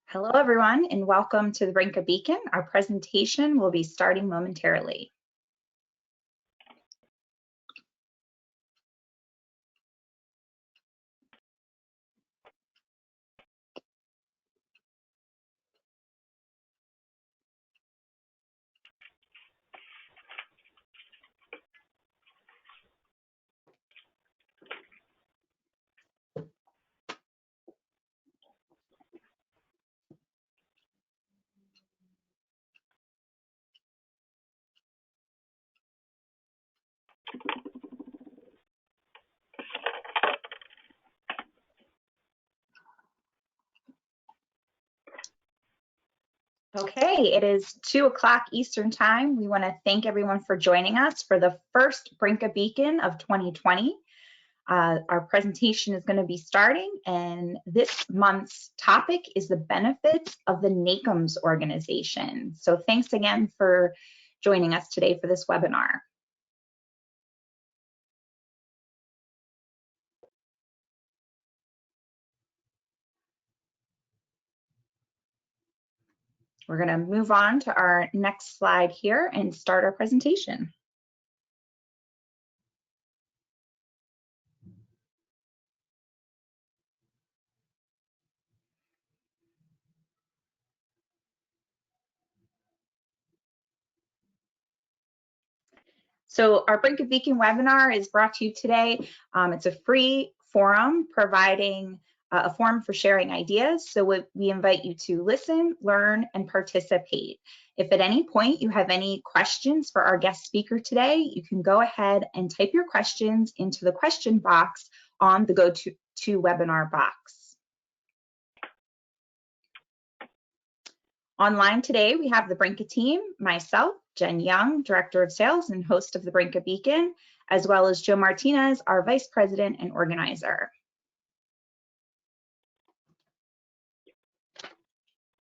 Hello, everyone, and welcome to the Brynka Beacon. Our presentation will be starting momentarily. Okay, it is 2 o'clock Eastern Time. We want to thank everyone for joining us for the first Brynka Beacon of 2020. Our presentation is going to be starting, and this month's topic is the benefits of the NACUMS organization. So thanks again for joining us today for this webinar. We're going to move on to our next slide here and start our presentation. So our Brynka Beacon webinar is brought to you today. It's a free forum providing a forum for sharing ideas. So we invite you to listen, learn, and participate. If at any point you have any questions for our guest speaker today, you can go ahead and type your questions into the question box on the GoToWebinar box. Online today, we have the Brynka team, myself, Jen Young, Director of Sales and host of the Brynka Beacon, as well as Joe Martinez, our Vice President and organizer.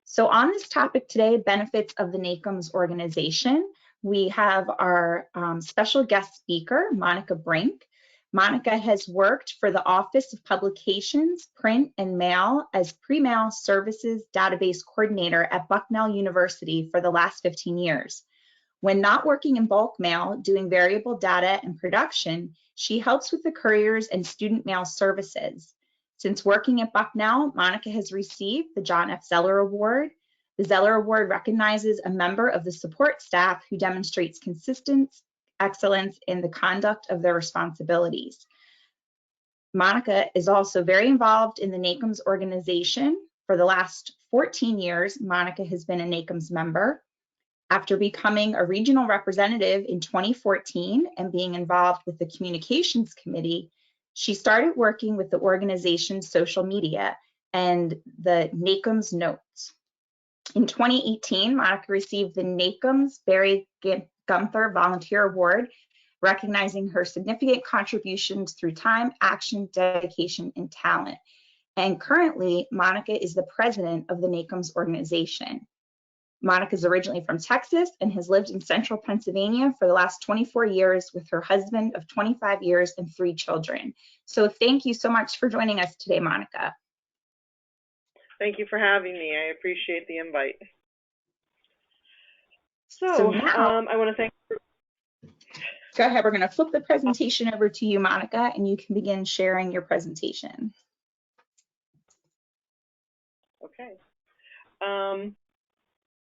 So on this topic today, benefits of the NACUMS organization, we have our special guest speaker, Monica Brink. Monica has worked for the Office of Publications, Print and Mail as Pre-Mail Services Database Coordinator at Bucknell University for the last 15 years. When not working in bulk mail, doing variable data and production, she helps with the couriers and student mail services. Since working at Bucknell, Monica has received the John F. Zeller Award. The Zeller Award recognizes a member of the support staff who demonstrates consistent excellence in the conduct of their responsibilities. Monica is also very involved in the NACUMS organization. For the last 14 years, Monica has been a NACUMS member. After becoming a regional representative in 2014 and being involved with the communications committee, she started working with the organization's social media and the NACUMS notes. In 2018, Monica received the NACUMS Barry Gunther Volunteer Award, recognizing her significant contributions through time, action, dedication, and talent. And currently, Monica is the president of the NACUMS organization. Monica is originally from Texas and has lived in central Pennsylvania for the last 24 years with her husband of 25 years and 3 children. So thank you so much for joining us today, Monica. Thank you for having me. I appreciate the invite. So now, I want to thank you. Go ahead, we're going to flip the presentation over to you, Monica, and you can begin sharing your presentation. Okay.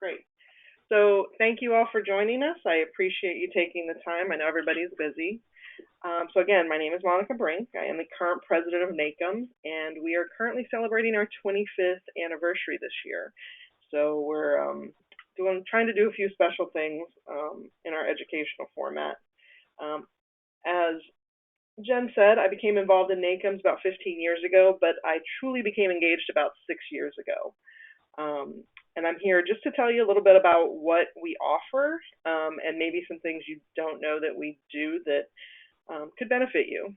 Great. So thank you all for joining us. I appreciate you taking the time. I know everybody's busy. So again, my name is Monica Brink. I am the current president of NACUMS, and we are currently celebrating our 25th anniversary this year. So we're trying to do a few special things in our educational format. As Jen said, I became involved in NACUMS about 15 years ago, but I truly became engaged about 6 years ago. And I'm here just to tell you a little bit about what we offer and maybe some things you don't know that we do that could benefit you.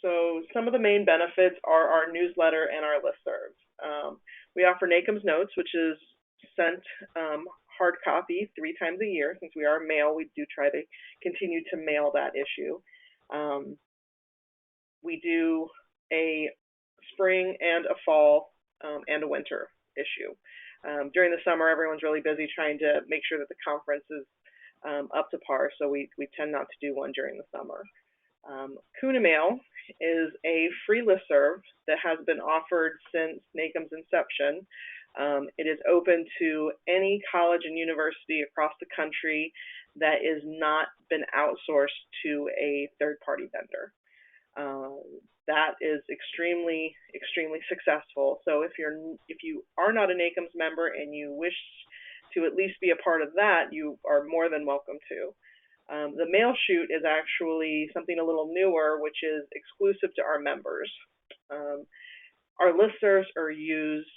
So some of the main benefits are our newsletter and our listserv. We offer NACUMS Notes, which is sent hard copy 3 times a year. Since we are mail, we do try to continue to mail that issue. We do a spring and a fall and a winter issue. During the summer, everyone's really busy trying to make sure that the conference is up to par, so we tend not to do one during the summer. CUNA Mail is a free listserv that has been offered since NACUMS inception. It is open to any college and university across the country that is not been outsourced to a third-party vendor. That is extremely successful. So if you are not a NACUMS member and you wish to at least be a part of that, you are more than welcome to. The mail shoot is actually something a little newer, which is exclusive to our members. Our listservs are used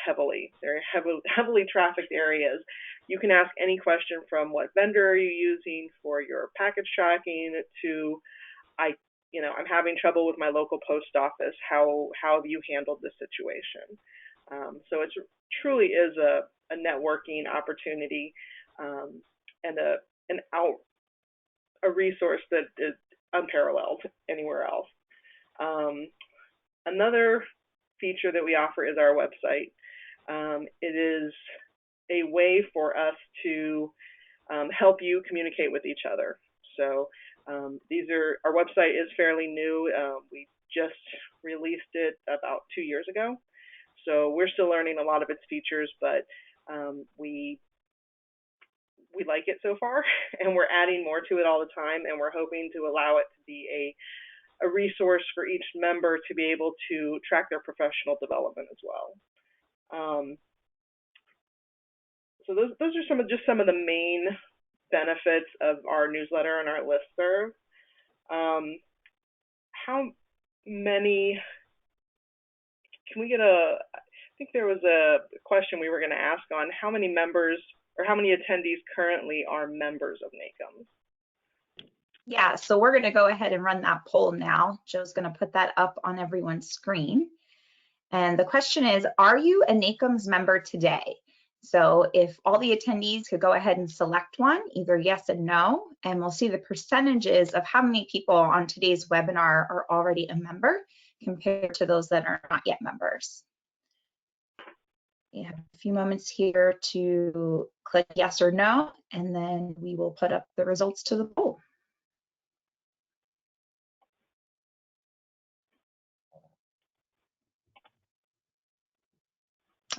heavily. They're heavily trafficked areas. You can ask any question from what vendor are you using for your package tracking to, I'm having trouble with my local post office. How have you handled this situation? So it truly is a networking opportunity and a resource that is unparalleled anywhere else. Another feature that we offer is our website. It is a way for us to help you communicate with each other. So our website is fairly new. We just released it about 2 years ago. So we're still learning a lot of its features, but we like it so far, and we're adding more to it all the time, and we're hoping to allow it to be a resource for each member to be able to track their professional development as well. So those are some of the main benefits of our newsletter and our listserv. How many, can we get I think there was a question we were going to ask on how many members or how many attendees currently are members of NACUMS? Yeah, so we're going to go ahead and run that poll now. Joe's going to put that up on everyone's screen. And the question is, are you a NACUMS member today? So if all the attendees could go ahead and select one, either yes and no, and we'll see the percentages of how many people on today's webinar are already a member compared to those that are not yet members. We have a few moments here to click yes or no, and then we will put up the results to the poll.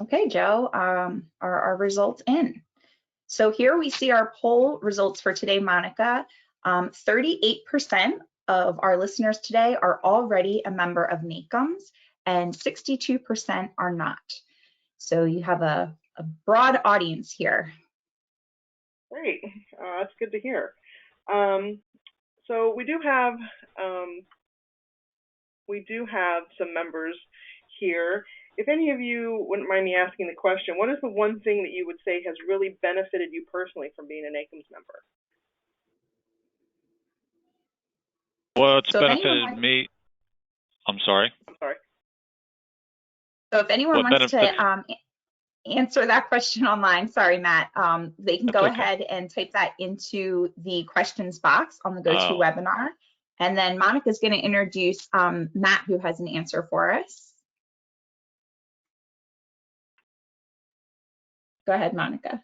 Okay, Joe, are our results in? So here we see our poll results for today, Monica. 38% of our listeners today are already a member of NACUMS and 62% are not. So you have a broad audience here. Great, that's good to hear. So we do have some members here. If any of you wouldn't mind me asking the question, what is the one thing that you would say has really benefited you personally from being an NACUMS member? Well, it's benefited me. I'm sorry. So if anyone wants to answer that question online, sorry, Matt, they can go ahead and type that into the questions box on the GoToWebinar. And then Monica's going to introduce Matt, who has an answer for us. Go ahead, Monica.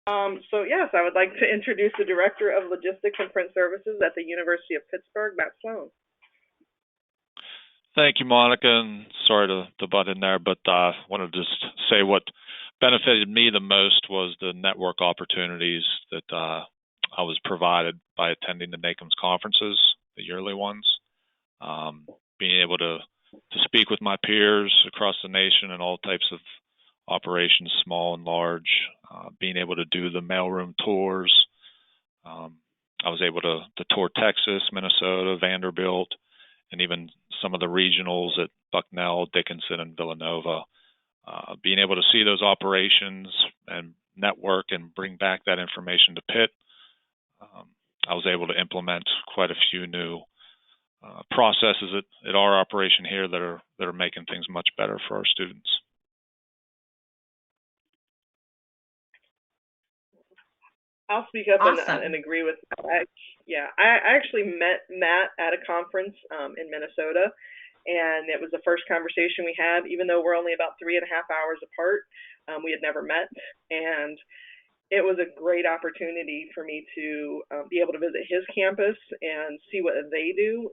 So yes, I would like to introduce the Director of Logistics and Print Services at the University of Pittsburgh, Matt Sloan. Thank you, Monica, and sorry to butt in there, but I wanted to just say what benefited me the most was the network opportunities that I was provided by attending the NACUMS conferences, the yearly ones. Being able to speak with my peers across the nation and all types of operations, small and large, being able to do the mailroom tours. I was able to tour Texas, Minnesota, Vanderbilt, and even some of the regionals at Bucknell, Dickinson, and Villanova. Being able to see those operations and network and bring back that information to Pitt, I was able to implement quite a few new processes at our operation here that are making things much better for our students. I'll speak up and agree with that. Yeah, I actually met Matt at a conference in Minnesota, and it was the first conversation we had. Even though we're only about 3.5 hours apart, we had never met, and it was a great opportunity for me to be able to visit his campus and see what they do.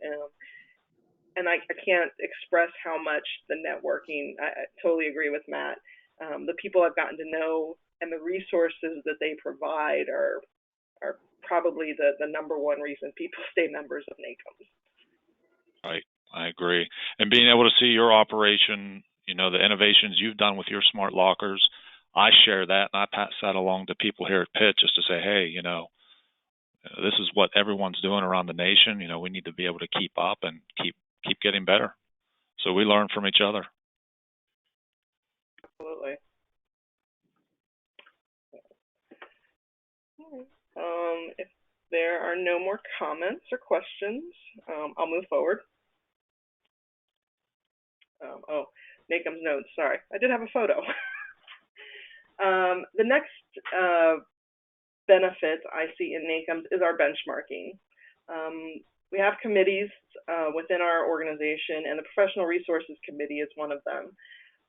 And I can't express how much the networking, I totally agree with Matt. The people I've gotten to know and the resources that they provide are probably the number one reason people stay members of NACUMS. Right, I agree. And being able to see your operation, you know, the innovations you've done with your smart lockers, I share that and I pass that along to people here at Pitt just to say, hey, you know, this is what everyone's doing around the nation. You know, we need to be able to keep up and keep getting better. So we learn from each other. Absolutely. If there are no more comments or questions, I'll move forward. Oh, NACUMS notes, sorry. I did have a photo. The next benefit I see in NACUMS is our benchmarking. We have committees within our organization, and the Professional Resources Committee is one of them.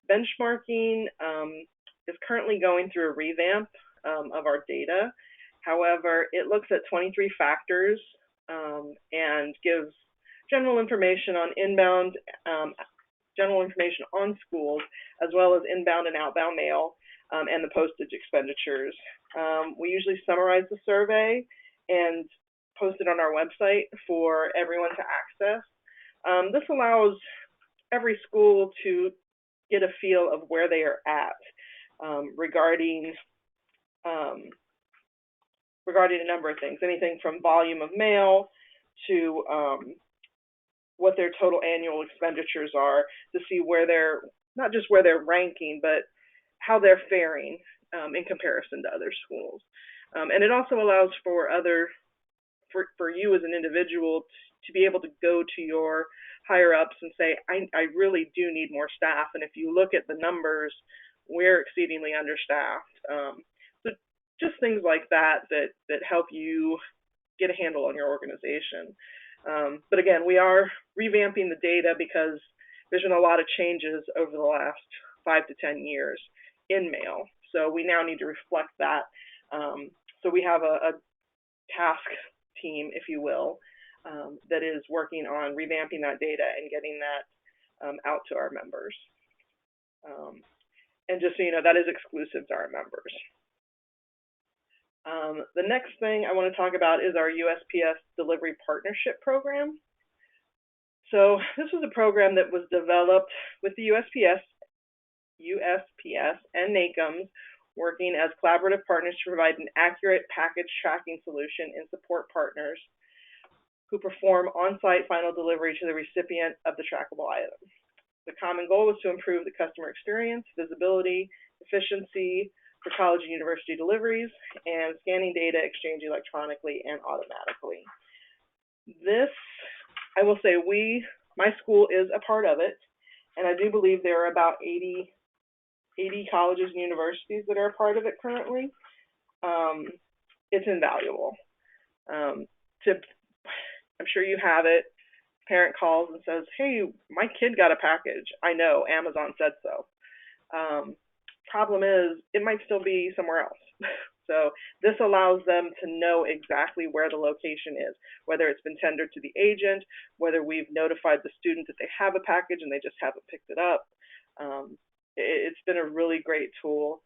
Benchmarking is currently going through a revamp of our data. However, it looks at 23 factors and gives general information on inbound, general information on schools, as well as inbound and outbound mail and the postage expenditures. We usually summarize the survey and post it on our website for everyone to access. This allows every school to get a feel of where they are at regarding a number of things, anything from volume of mail to what their total annual expenditures are, to see where they're, not just where they're ranking, but how they're faring in comparison to other schools. And it also allows for you as an individual to be able to go to your higher ups and say, I really do need more staff. And if you look at the numbers, we're exceedingly understaffed. So just things like that help you get a handle on your organization. But again, we are revamping the data because there's been a lot of changes over the last 5 to 10 years in mail. So we now need to reflect that. So we have a task team, if you will, that is working on revamping that data and getting that out to our members. And just so you know, that is exclusive to our members. The next thing I want to talk about is our USPS Delivery Partnership Program. So this was a program that was developed with the USPS and NACUMS working as collaborative partners to provide an accurate package tracking solution and support partners who perform on-site final delivery to the recipient of the trackable item. The common goal was to improve the customer experience, visibility, efficiency for college and university deliveries, and scanning data exchanged electronically and automatically. This, I will say, my school is a part of it, and I do believe there are about 80 colleges and universities that are a part of it currently. It's invaluable. I'm sure you have it. Parent calls and says, hey, my kid got a package. I know, Amazon said so. Problem is, it might still be somewhere else. So this allows them to know exactly where the location is, whether it's been tendered to the agent, whether we've notified the student that they have a package and they just haven't picked it up. It's been a really great tool.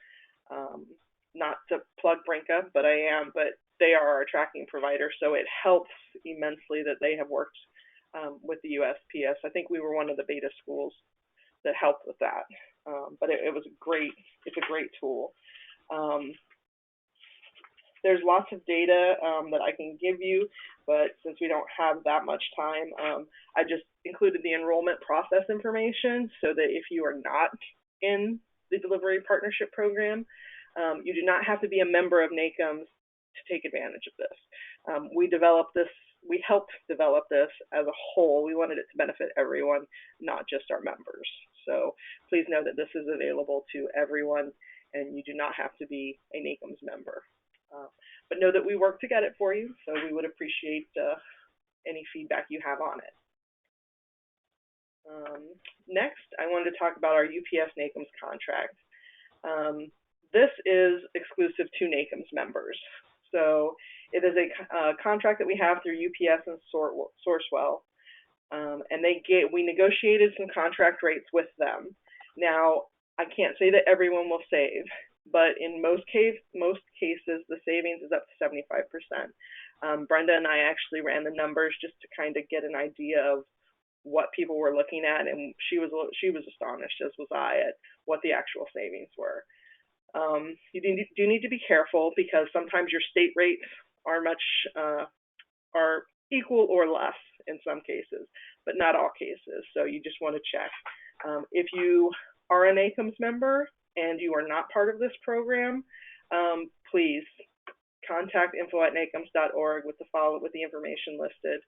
Not to plug Brynka, but they are our tracking provider, so it helps immensely that they have worked with the USPS. I think we were one of the beta schools that helped with that, but it's a great tool. There's lots of data that I can give you, but since we don't have that much time, I just included the enrollment process information so that if you are not in the Delivery Partnership Program, you do not have to be a member of NACUMS to take advantage of this. We helped develop this as a whole. We wanted it to benefit everyone, not just our members. So please know that this is available to everyone, and you do not have to be a NACUMS member. but know that we work to get it for you, so we would appreciate any feedback you have on it. Next, I wanted to talk about our UPS NACUMS contract. This is exclusive to NACUMS members. So it is a contract that we have through UPS and Sourcewell, and we negotiated some contract rates with them. Now, I can't say that everyone will save, but in most cases, the savings is up to 75%. Brenda and I actually ran the numbers just to kind of get an idea of what people were looking at, and she was astonished, as was I, at what the actual savings were. You do need to be careful, because sometimes your state rates are equal or less in some cases, but not all cases. So you just want to check. If you are a NACUMS member and you are not part of this program, please contact info@nacums.org with the information listed.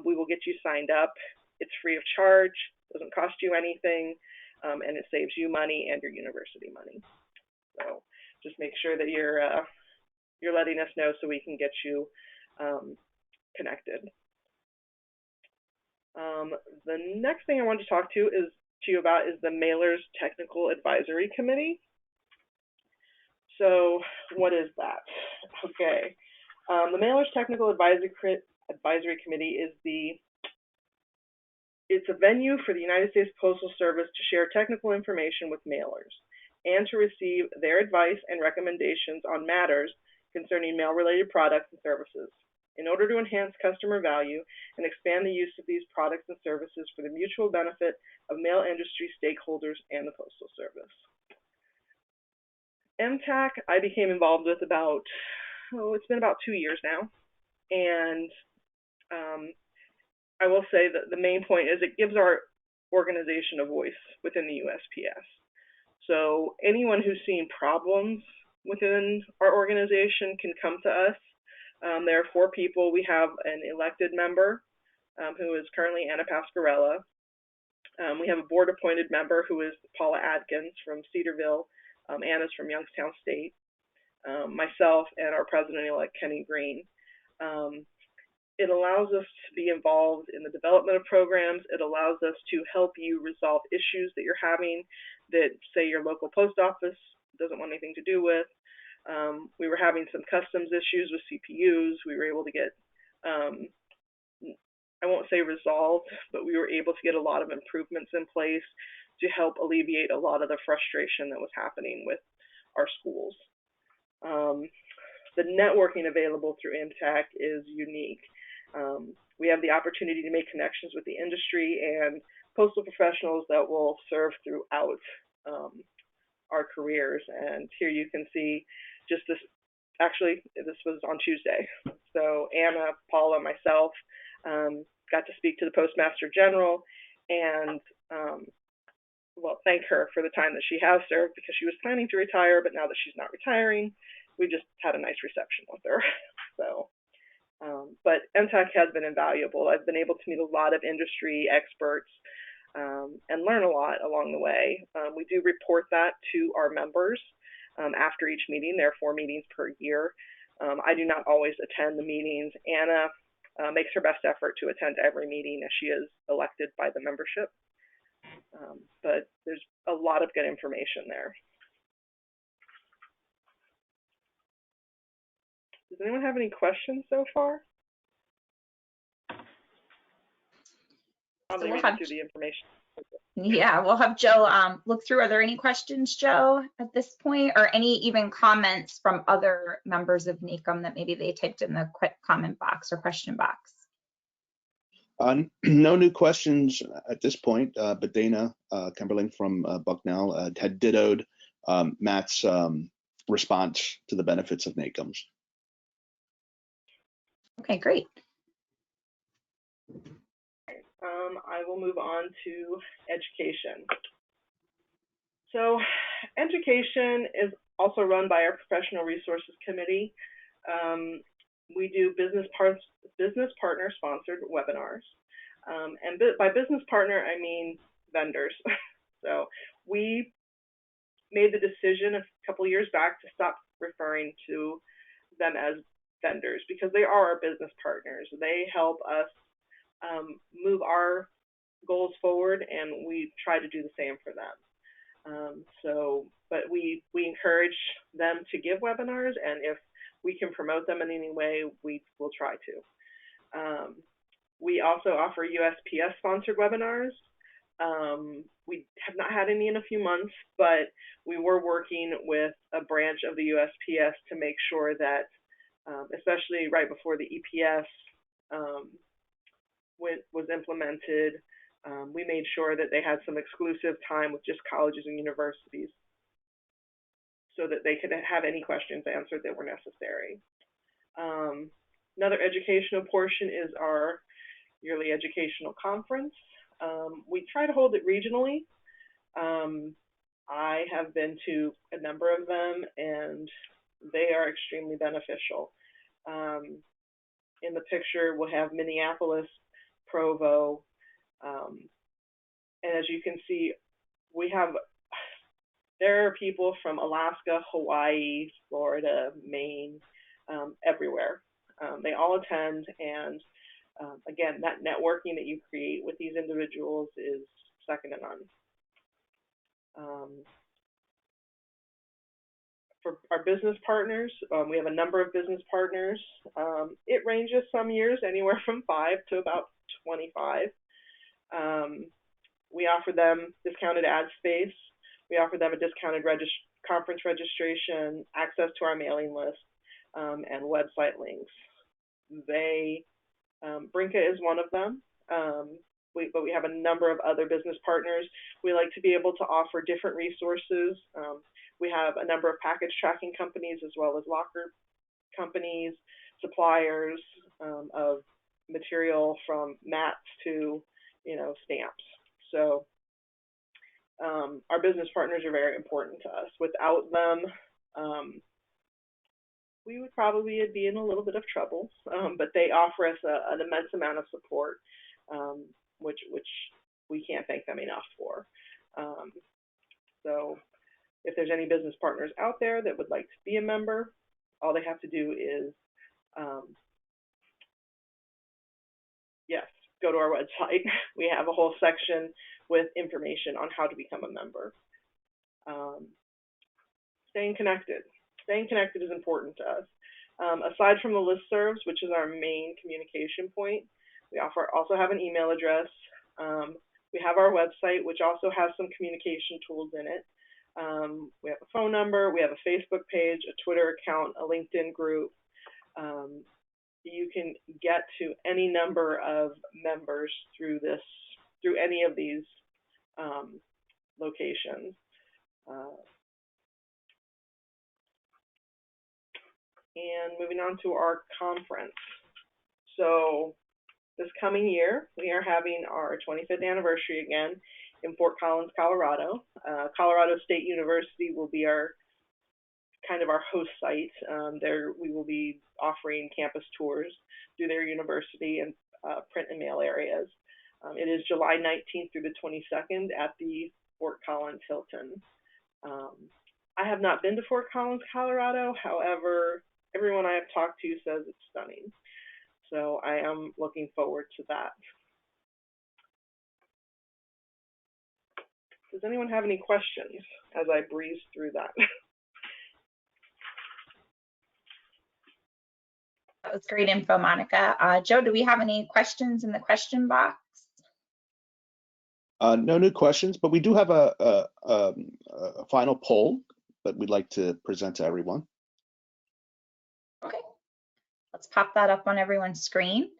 We will get you signed up. It's free of charge, doesn't cost you anything, and it saves you money and your university money. So just make sure that you're letting us know so we can get you connected. The next thing I want to talk to you about is the Mailers Technical Advisory Committee. So what is that? Okay, the Mailers Technical Advisory Committee is it's a venue for the United States Postal Service to share technical information with mailers and to receive their advice and recommendations on matters concerning mail-related products and services in order to enhance customer value and expand the use of these products and services for the mutual benefit of mail industry stakeholders and the Postal Service. MTAC, I became involved with it's been about 2 years now, and I will say that the main point is it gives our organization a voice within the USPS. So anyone who's seen problems within our organization can come to us. There are 4 people. We have an elected member who is currently Anna Pasquarella. We have a board-appointed member who is Paula Adkins from Cedarville. Anna's from Youngstown State. Myself and our president-elect Kenny Green. It allows us to be involved in the development of programs. It allows us to help you resolve issues that you're having that, say, your local post office doesn't want anything to do with. We were having some customs issues with CPUs. We were able to get, I won't say resolved, but we were able to get a lot of improvements in place to help alleviate a lot of the frustration that was happening with our schools. The networking available through MTAC is unique. We have the opportunity to make connections with the industry and postal professionals that will serve throughout our careers. And here you can see just this, actually, this was on Tuesday. So Anna, Paula, myself got to speak to the Postmaster General and well, thank her for the time that she has served, because she was planning to retire, but now that she's not retiring, we just had a nice reception with her. So, but MTAC has been invaluable. I've been able to meet a lot of industry experts and learn a lot along the way. We do report that to our members after each meeting. There are 4 meetings per year. I do not always attend the meetings. Anna makes her best effort to attend every meeting as she is elected by the membership. But there's a lot of good information there. Does anyone have any questions so far? So we'll have the information. Yeah, we'll have Joe look through. Are there any questions, Joe, at this point, or any even comments from other members of NACUM that maybe they typed in the comment box or question box? No new questions at this point, but Dana Kimberling from Bucknell had dittoed Matt's response to the benefits of NACUMS. Okay, great. I will move on to education. So education is also run by our Professional Resources Committee. We do business partner sponsored webinars. And by business partner, I mean vendors. So we made the decision a couple years back to stop referring to them as vendors because they are our business partners. They help us move our goals forward, and we try to do the same for them. But we encourage them to give webinars, and if we can promote them in any way, we will try to. We also offer USPS sponsored webinars. We have not had any in a few months, but we were working with a branch of the USPS to make sure that, especially right before the EPS was implemented, we made sure that they had some exclusive time with just colleges and universities so that they could have any questions answered that were necessary. Another educational portion is our yearly educational conference. We try to hold it regionally. I have been to a number of them, and they are extremely beneficial. In the picture, we'll have Minneapolis, Provo, and as you can see, there are people from Alaska, Hawaii, Florida, Maine, everywhere. They all attend, and again, that networking that you create with these individuals is second to none. For our business partners, we have a number of business partners. It ranges some years anywhere from 5 to about 25. We offer them discounted ad space. We offer them a discounted conference registration, access to our mailing list, and website links. Brynka is one of them, but we have a number of other business partners. We like to be able to offer different resources. We have a number of package tracking companies as well as locker companies, suppliers of material from mats to stamps. So our business partners are very important to us. Without them, we would probably be in a little bit of trouble, but they offer us an immense amount of support, which we can't thank them enough for. So if there's any business partners out there that would like to be a member, all they have to do is, go to our website. We have a whole section with information on how to become a member. Staying connected. Staying connected is important to us. Aside from the listservs, which is our main communication point, we also have an email address. We have our website, which also has some communication tools in it. We have a phone number, we have a Facebook page, a Twitter account, a LinkedIn group. You can get to any number of members through any of these locations. And moving on to our conference. So this coming year, we are having our 25th anniversary again in Fort Collins, Colorado. Colorado State University will be our host site. There we will be offering campus tours through their university and print and mail areas. It is July 19th through the 22nd at the Fort Collins Hilton. I have not been to Fort Collins, Colorado. However, everyone I have talked to says it's stunning. So I am looking forward to that. Does anyone have any questions as I breeze through that? That was great info, Monica. Joe, do we have any questions in the question box? No new questions, but we do have a final poll that we'd like to present to everyone. Okay, let's pop that up on everyone's screen.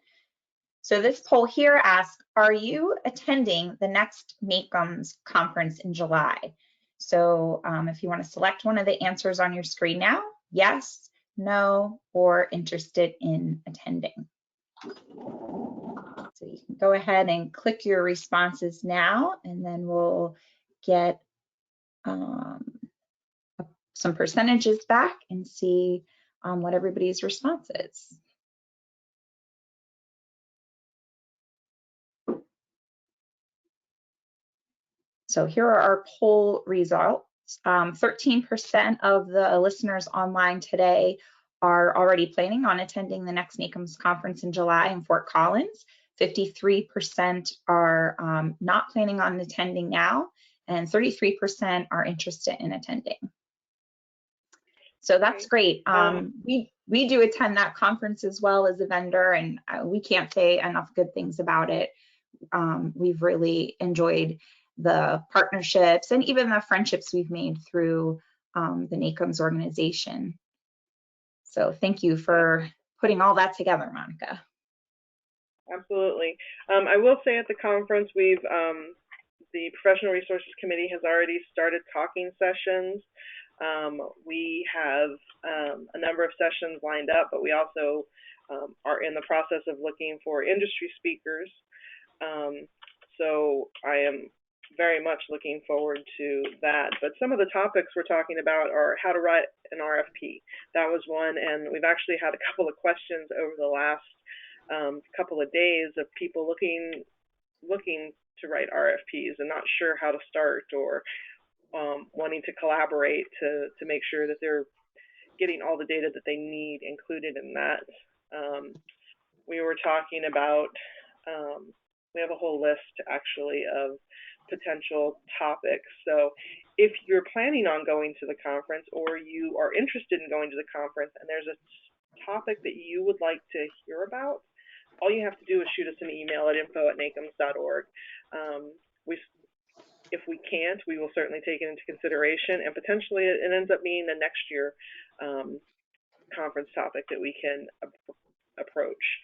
So this poll here asks, are you attending the next NACUMS conference in July? So if you want to select one of the answers on your screen now, yes, no, or interested in attending. So you can go ahead and click your responses now, and then we'll get some percentages back and see what everybody's response is. So here are our poll results. 13% of the listeners online today are already planning on attending the next NACUMS conference in July in Fort Collins. 53% are not planning on attending now, and 33% are interested in attending. So that's great. We do attend that conference as well as a vendor, and we can't say enough good things about it. We've really enjoyed the partnerships and even the friendships we've made through the NACUMS organization. So thank you for putting all that together, Monica. Absolutely. I will say at the conference, the Professional Resources Committee has already started talking sessions. We have a number of sessions lined up, but we also are in the process of looking for industry speakers. So I am very much looking forward to that. But some of the topics we're talking about are how to write an RFP. That was one, and we've actually had a couple of questions over the last couple of days of people looking to write RFPs and not sure how to start, or wanting to collaborate to make sure that they're getting all the data that they need included in that. We were talking about, we have a whole list actually of potential topics. So if you're planning on going to the conference, or you are interested in going to the conference and there's a topic that you would like to hear about, all you have to do is shoot us an email at info@nacums.org. If we can't, we will certainly take it into consideration, and potentially it ends up being the next year conference topic that we can approach.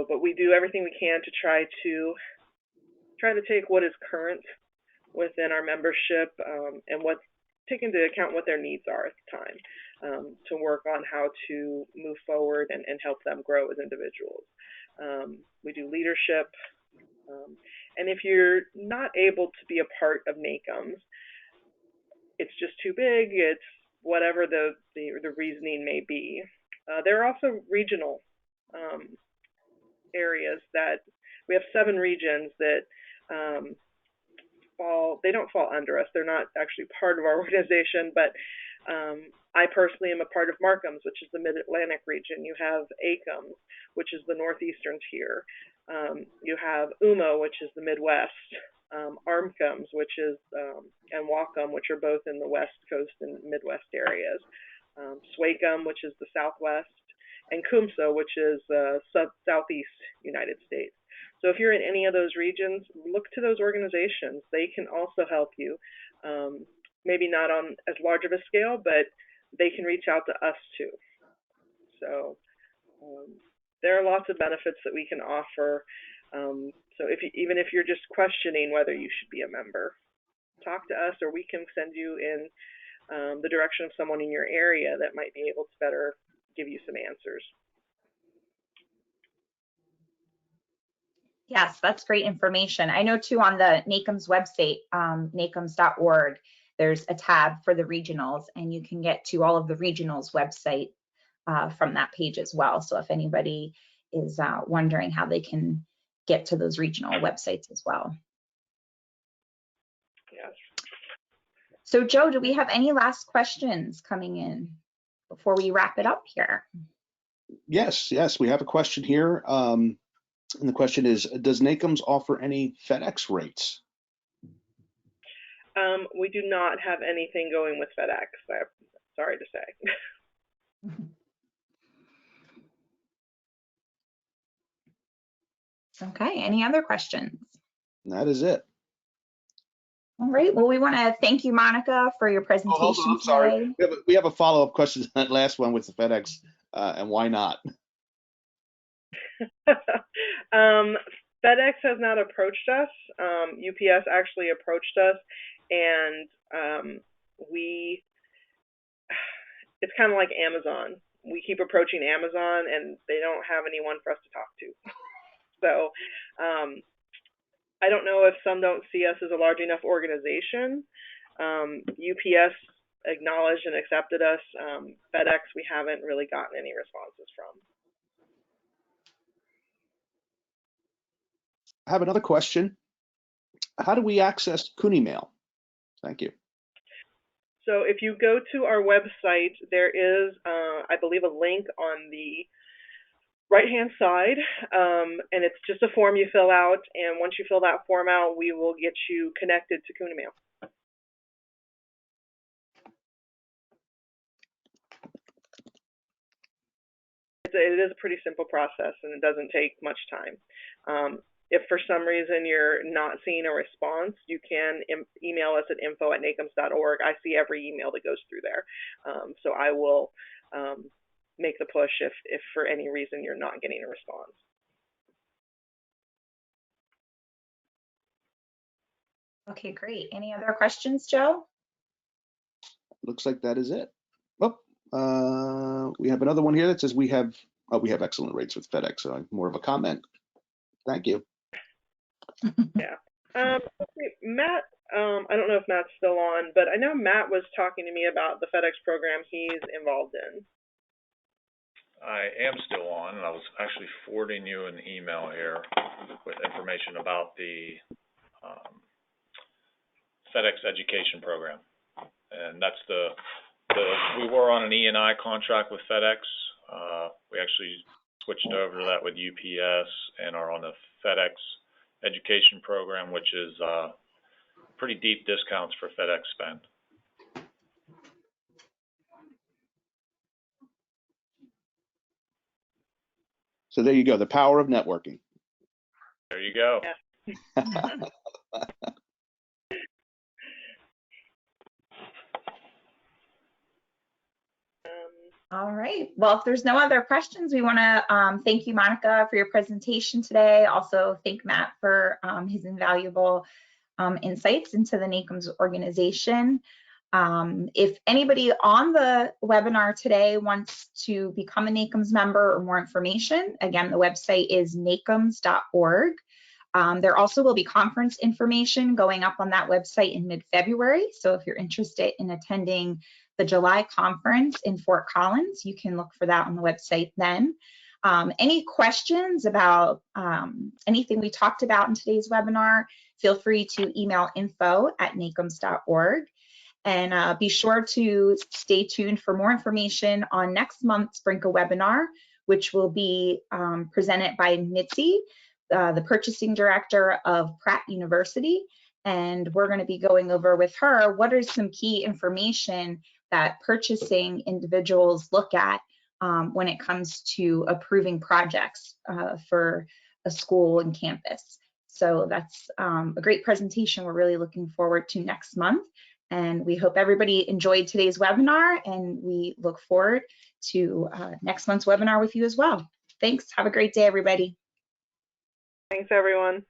But we do everything we can to try to take what is current within our membership and take into account what their needs are at the time, to work on how to move forward and help them grow as individuals. We do leadership. And if you're not able to be a part of NACUMS, it's just too big, it's whatever the reasoning may be. There are also regional areas that we have 7 regions that they don't fall under us. They're not actually part of our organization, but I personally am a part of MARCUMS, which is the Mid-Atlantic region. You have ACUMS, which is the Northeastern tier. You have UMO, which is the Midwest, ARMCUMS, which is, and WACUM, which are both in the West Coast and Midwest areas, SWACUM, which is the Southwest, and CUMSO, which is Southeast United States. So if you're in any of those regions, look to those organizations. They can also help you, maybe not on as large of a scale, but they can reach out to us too. So there are lots of benefits that we can offer. So even if you're just questioning whether you should be a member, talk to us, or we can send you in the direction of someone in your area that might be able to better give you some answers. Yes, that's great information. I know too, on the NACUMS website, nacums.org, there's a tab for the regionals, and you can get to all of the regionals website from that page as well. So if anybody is wondering how they can get to those regional websites as well. Yes. So Joe, do we have any last questions coming in before we wrap it up here? Yes, we have a question here. And the question is, does NACUMS offer any FedEx rates? We do not have anything going with FedEx, I'm sorry to say. Okay, any other questions? That is it. All right, well, we want to thank you, Monica, for your presentation hold on, I'm sorry. We have a follow-up question on that last one with the FedEx, and why not? FedEx has not approached us. UPS actually approached us, and it's kind of like Amazon. We keep approaching Amazon, and they don't have anyone for us to talk to. So I don't know if some don't see us as a large enough organization. UPS acknowledged and accepted us. FedEx, we haven't really gotten any responses from. I have another question. How do we access CUNY Mail? Thank you. So if you go to our website, there is, I believe, a link on the right-hand side, and it's just a form you fill out. And once you fill that form out, we will get you connected to CUNA Mail. It is a pretty simple process, and it doesn't take much time. If for some reason you're not seeing a response, you can email us at info@nacums.org. I see every email that goes through there. So I will make the push if for any reason you're not getting a response. Okay, great. Any other questions, Joe? Looks like that is it. Oh, we have another one here that says we have excellent rates with FedEx. So more of a comment. Thank you. Yeah. Matt, I don't know if Matt's still on, but I know Matt was talking to me about the FedEx program he's involved in. I am still on, and I was actually forwarding you an email here with information about the FedEx education program. And that's we were on an E&I contract with FedEx. We actually switched over to that with UPS and are on the FedEx education program, which is pretty deep discounts for FedEx spend. So there you go, the power of networking. There you go. Yeah. All right. Well, if there's no other questions, we want to thank you, Monica, for your presentation today. Also, thank Matt for his invaluable insights into the NACUMS organization. If anybody on the webinar today wants to become a NACUMS member or more information, again, the website is nacums.org. There also will be conference information going up on that website in mid-February. So if you're interested in attending the July conference in Fort Collins, you can look for that on the website then. Any questions about anything we talked about in today's webinar, feel free to email info@nacums.org. And be sure to stay tuned for more information on next month's Brynka webinar, which will be presented by Mitzi, the purchasing director of Pratt University. And we're going to be going over with her what are some key information that purchasing individuals look at when it comes to approving projects for a school and campus. So that's a great presentation we're really looking forward to next month. And we hope everybody enjoyed today's webinar, and we look forward to next month's webinar with you as well. Thanks. Have a great day, everybody. Thanks, everyone.